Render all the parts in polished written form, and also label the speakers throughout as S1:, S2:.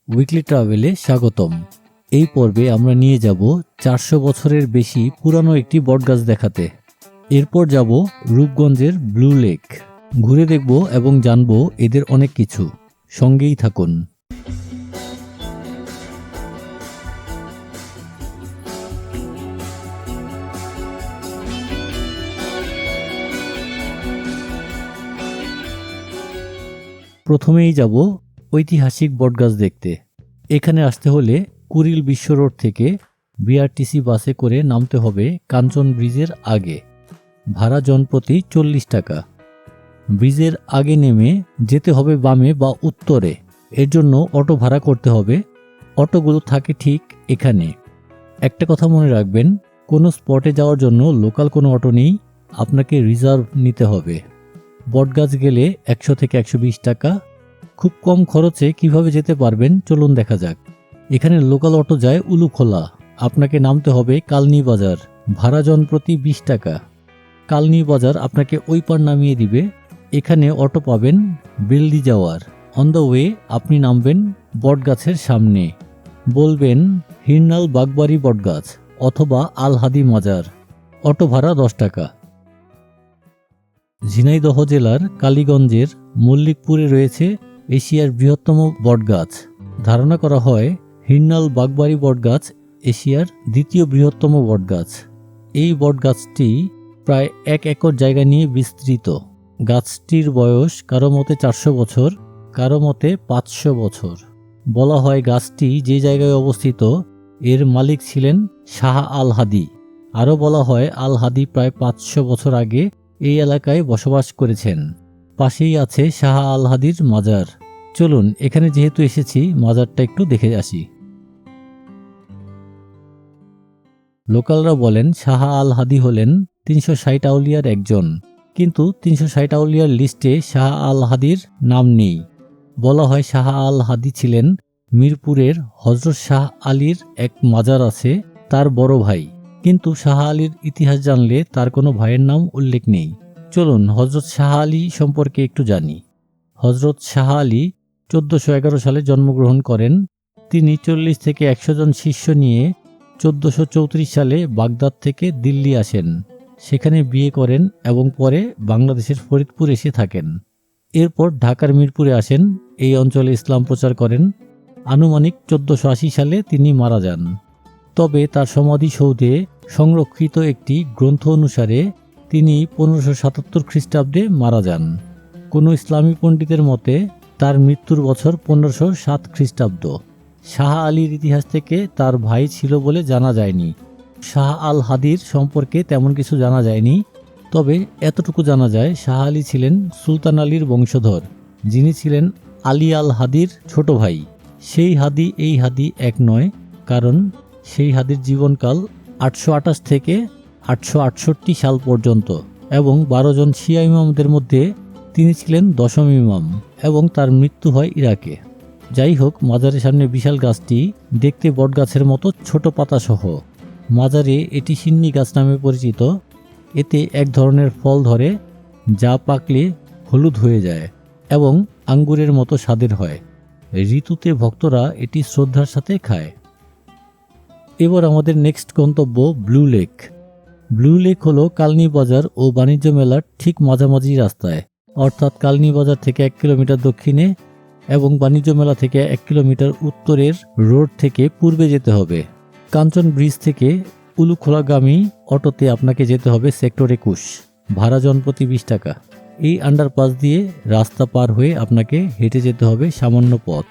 S1: Weekly ট্রাভেলে স্বাগতম। এই পর্বে আমরা নিয়ে যাব 400 বছরের বেশি পুরানো একটি বটগাছ দেখাতে। এরপর যাব রূপগঞ্জের ব্লু লেক। ঘুরে দেখব এবং জানব এদের অনেক কিছু। সঙ্গেই থাকুন। প্রথমেই যাব ঐতিহাসিক বটগাছ দেখতে। এখানে আসতে হলে কুড়িল বিশ্ব রোড থেকে বিআরটিসি বাসে করে নামতে হবে কাঞ্চন ব্রিজের আগে। ভাড়া জনপ্রতি 40 টাকা। ব্রিজের আগে নেমে যেতে হবে বামে বা উত্তরে। এর জন্য অটো ভাড়া করতে হবে। অটোগুলো থাকে ঠিক এখানে। একটা কথা মনে রাখবেন, কোনো স্পটে যাওয়ার জন্য লোকাল কোনো অটো নেই, আপনাকে রিজার্ভ নিতে হবে। বটগাছ গেলে 100 থেকে 120 টাকা। খুব কম খরচে কিভাবে যেতে পারবেন চলুন দেখা যাক। এখানে লোকাল অটো যায় উলুখোলা। আপনাকে নামতে হবে কালনী বাজার। ভাড়া জনপ্রতি 20 টাকা। কালনী বাজার আপনাকে ওই পার নামিয়ে দিবে। এখানে অটো পাবেন বেলদি যাওয়ার। অন দ্য ওয়ে আপনি নামবেন বটগাছের সামনে। বলবেন হিরনাল বাগবাড়ি বটগাছ অথবা আল হাদি মাজার। অটো ভাড়া 10 টাকা। ঝিনাইদহ জেলার কালীগঞ্জের মল্লিকপুরে রয়েছে এশিয়ার বৃহত্তম বটগাছ। ধারণা করা হয় হিরনাল বাগবাড়ি বটগাছ এশিয়ার দ্বিতীয় বৃহত্তম বটগাছ। এই বটগাছটি প্রায় 1 একর জায়গা নিয়ে বিস্তৃত। গাছটির বয়স কারো মতে 400 বছর, কারো মতে 500 বছর। বলা হয় গাছটি যে জায়গায় অবস্থিত এর মালিক ছিলেন শাহ আল হাদি। আরও বলা হয় আল হাদি প্রায় 500 বছর আগে এই এলাকায় বসবাস করেছেন। পাশেই আছে শাহ আল হাদির মাজার। চলুন এখানে যেহেতু এসেছি মাজারটা একটু দেখে আসি। লোকালরা বলেন শাহ আল হাদি হলেন 360 আউলিয়ার একজন, কিন্তু 360 আউলিয়ার লিস্টে শাহ আল হাদির নাম নেই। বলা হয় শাহ আল হাদি ছিলেন মিরপুরের হযরত শাহ আলীর এক মাজার আছে তার বড় ভাই, কিন্তু শাহ আলীর ইতিহাস জানলে তার কোনো ভাইয়ের নাম উল্লেখ নেই। চলুন হযরত শাহ আলী সম্পর্কে একটু জানি। হযরত শাহ আলী 1411 সালে জন্মগ্রহণ করেন। তিনি 40 থেকে 100 জন শিষ্য নিয়ে 1434 সালে বাগদাদ থেকে দিল্লি আসেন। সেখানে বিয়ে করেন এবং পরে বাংলাদেশের ফরিদপুর এসে থাকেন। এরপর ঢাকার মিরপুরে আসেন। এই অঞ্চলে ইসলাম প্রচার করেন। আনুমানিক 1480 সালে তিনি মারা যান। তবে তার সমাধিসৌধে সংরক্ষিত একটি গ্রন্থ অনুসারে তিনি 1577 খ্রিস্টাব্দে মারা যান। কোনো ইসলামী পণ্ডিতের মতে তার মৃত্যুর বছর 1507 খ্রিস্টাব্দ। শাহ আলীর ইতিহাস থেকে তার ভাই ছিল বলে জানা যায়নি। শাহ আল হাদির সম্পর্কে তেমন কিছু জানা যায়নি। তবে এতটুকু জানা যায় শাহ আলী ছিলেন সুলতান আলীর বংশধর, যিনি ছিলেন আলী আল হাদির ছোট ভাই। সেই হাদি এই হাদি এক নয়, কারণ সেই হাদির জীবনকাল 828 থেকে 868 সাল পর্যন্ত এবং 12 জন শিয়া ইমামদের মধ্যে তিনি ছিলেন 10ম ইমাম এবং তার মৃত্যু হয় ইরাকে। যাই হোক, মাজারের সামনে বিশাল গাছটি দেখতে বটগাছের মতো ছোট পাতাসহ। মাজারে এটি সিন্নি গাছ নামে পরিচিত। এতে এক ধরনের ফল ধরে যা পাকলে হলুদ হয়ে যায় এবং আঙ্গুরের মতো স্বাদের হয়। ঋতুতে ভক্তরা এটি শ্রদ্ধার সাথে খায়। এবার আমাদের নেক্সট গন্তব্য ব্লু লেক। ব্লু লেক হলো কালনী বাজার ও বাণিজ্য মেলার ঠিক মাঝামাঝি রাস্তায়, অর্থাৎ কালনী বাজার থেকে 1 কিলোমিটার দক্ষিণে এবং বাণিজ্য মেলা থেকে 1 কিলোমিটার উত্তরের রোড থেকে পূর্বে যেতে হবে। কাঞ্চন ব্রিজ থেকে উলুখোলাগামী অটোতে আপনাকে যেতে হবে সেক্টর 21। ভাড়া জনপ্রতি 20 টাকা। এই আন্ডারপাস দিয়ে রাস্তা পার হয়ে আপনাকে হেঁটে যেতে হবে সামান্য পথ।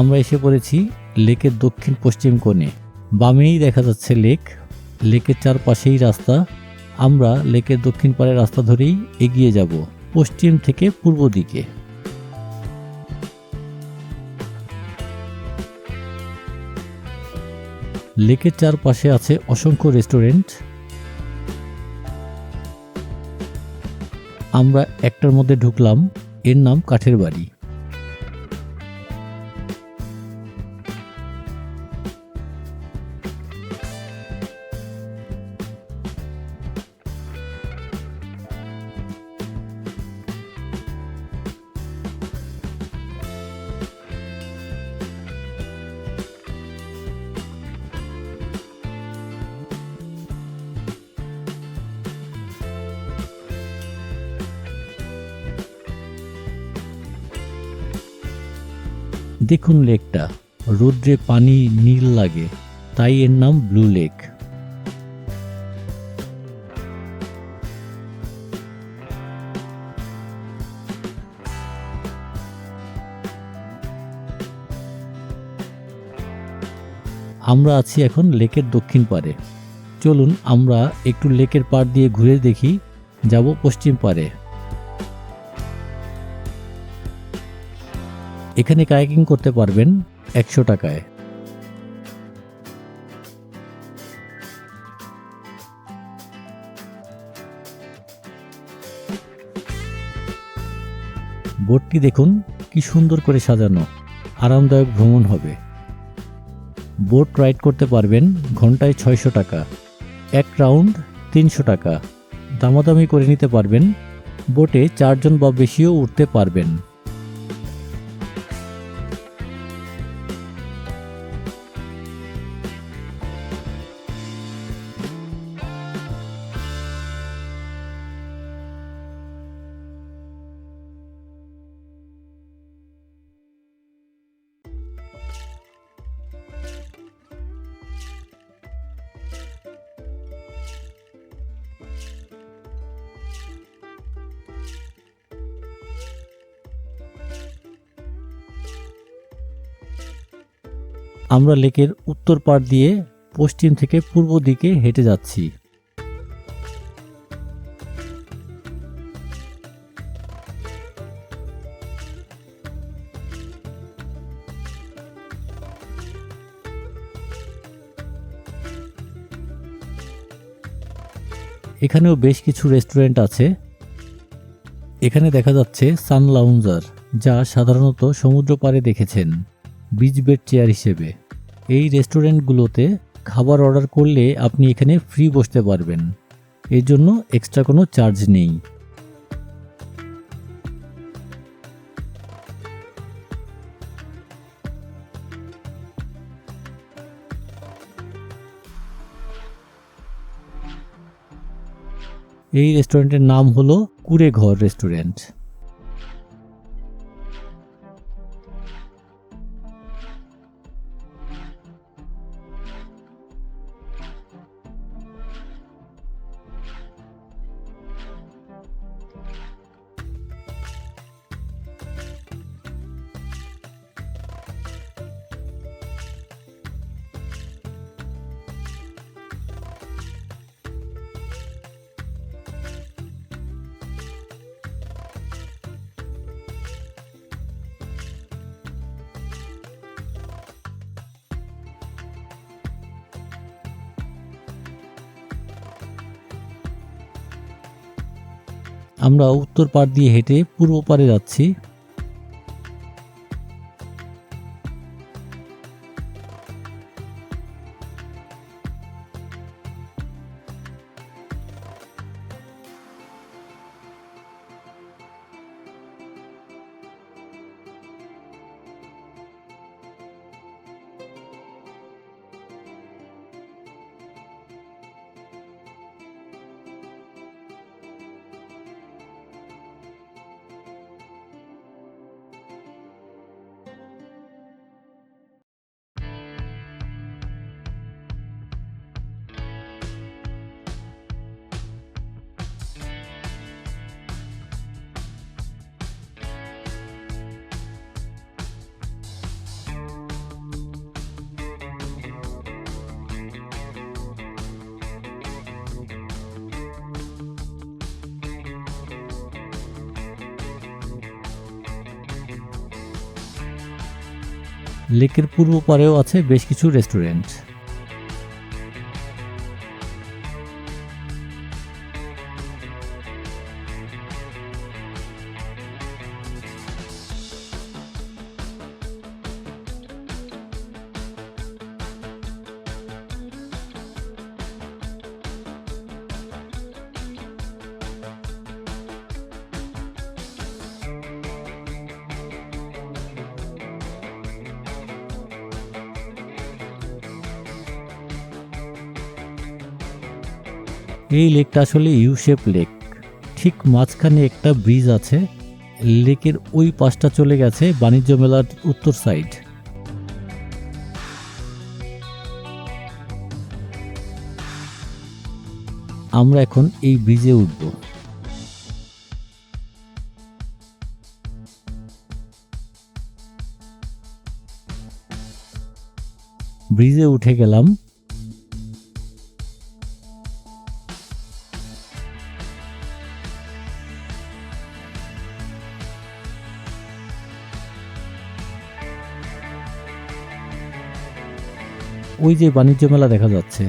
S1: আমরা এসে পড়েছি লেকের দক্ষিণ পশ্চিম কোণে। বামেই দেখা যাচ্ছে লেক। লেকের চারপাশেই রাস্তা। আমরা লেকের দক্ষিণ পাড়ের রাস্তা ধরেই এগিয়ে যাব পশ্চিম থেকে পূর্ব দিকে। লেকের চারপাশে আছে অসংখ্য রেস্টুরেন্ট। আমরা একটার মধ্যে ঢুকলাম, এর নাম কাঠের বাড়ি। দেখুন লেকটা, রৌদ্রে পানি নীল লাগে, তাই এর নাম ব্লু লেক। আমরা আছি এখন লেকের দক্ষিণ পাড়ে। চলুন আমরা একটু লেকের পাড় দিয়ে ঘুরে দেখি, যাব পশ্চিম পাড়ে। এখানে কায়াকিং করতে পারবেন 100 টাকায়। বোটটি দেখুন কি সুন্দর করে সাজানো, আরামদায়ক ভ্রমণ হবে। বোট রাইড করতে পারবেন ঘন্টায় 600 টাকা, এক রাউন্ড 300 টাকা। দামাদামি করে নিতে পারবেন। বোটে 4 জন বা বেশিও উঠতে পারবেন। আমরা লেকের উত্তর পাড় দিয়ে পশ্চিম থেকে পূর্ব দিকে হেঁটে যাচ্ছি। এখানেও বেশ কিছু রেস্টুরেন্ট আছে। এখানে দেখা যাচ্ছে সান লাউঞ্জার, যা সাধারণত সমুদ্র পাড়ে দেখেছেন বিচ বেড চেয়ার হিসেবে। এই রেস্টুরেন্টগুলোতে খাবার অর্ডার করলে আপনি এখানে ফ্রি বসতে পারবেন, এর জন্য এক্সট্রা কোনো চার্জ নেই। এই রেস্টুরেন্টের নাম হলো কুঁড়েঘর রেস্টুরেন্ট। আমরা উত্তর পাড় দিয়ে হেঁটে পূর্ব পাড়ে যাচ্ছি। লেকের পূর্ব পাড়েও আছে বেশ কিছু রেস্টুরেন্ট। এই লেকটা আসলে ইউ শেপ লেক। ঠিক মাঝখানে একটা ব্রিজ আছে লেকের ওই পাশটা চলে গেছে বাণিজ্য মেলার উত্তর সাইড। আমরা এখন এই ব্রিজে উঠব। ব্রিজে উঠে গেলাম। ওই যে বাণিজ্য মেলা দেখা যাচ্ছে।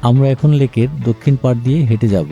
S1: আমরা এখন লেকের দক্ষিণ পাড় দিয়ে হেঁটে যাব।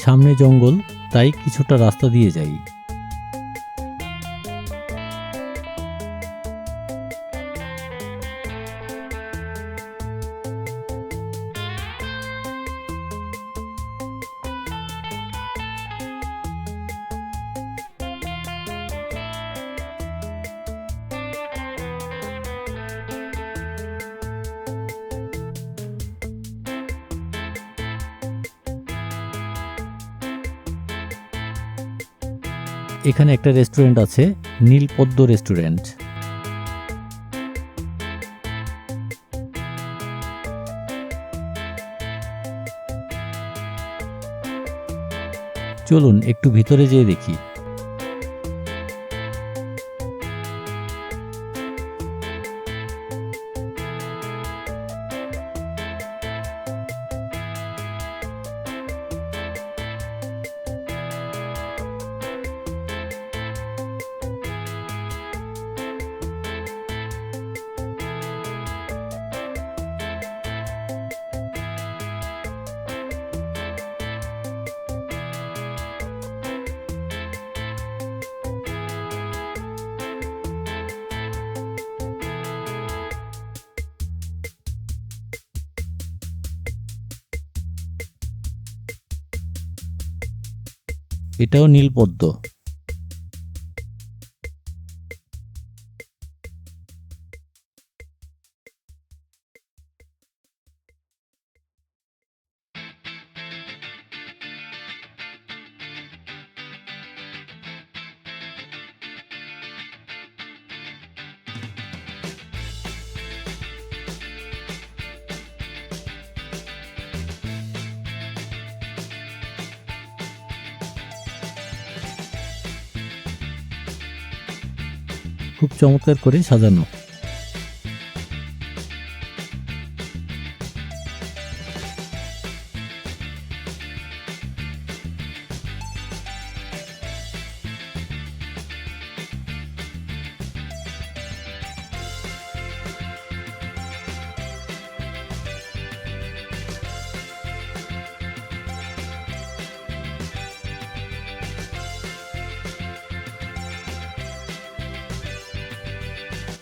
S1: সামনে জঙ্গল, তাই কিছুটা রাস্তা দিয়ে যাই। এখানে একটা রেস্টুরেন্ট আছে, নীলপদ্ম রেস্টুরেন্ট। চলুন একটু ভিতরে যেয়ে দেখি। এটাও নীলপদ্ম। খুব চমৎকার করে সাজানো।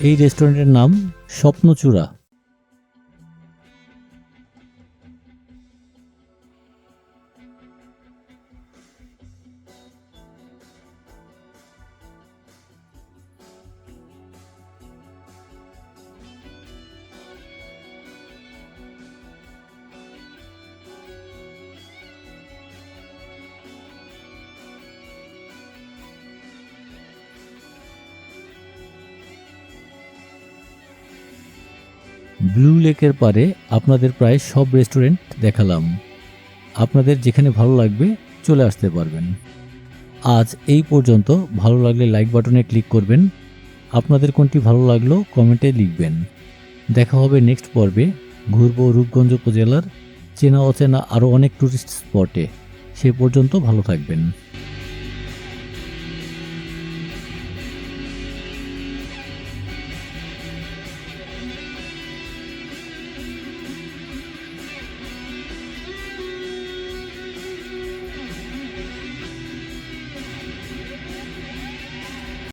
S1: এই রেস্টুরেন্টের নাম স্বপ্নচূড়া। ব্লু লেকের পারে আপনাদের প্রায় সব রেস্টুরেন্ট দেখালাম। আপনাদের যেখানে ভালো লাগবে চলে আসতে পারবেন। আজ এই পর্যন্ত। ভালো লাগলে লাইক বাটনে ক্লিক করবেন। আপনাদের কোনটি ভালো লাগলো কমেন্টে লিখবেন। দেখা হবে নেক্সট পর্বে। ঘুরবো রূপগঞ্জ উপজেলার চেনা অচেনা আরও অনেক টুরিস্ট স্পটে। সে পর্যন্ত ভালো থাকবেন।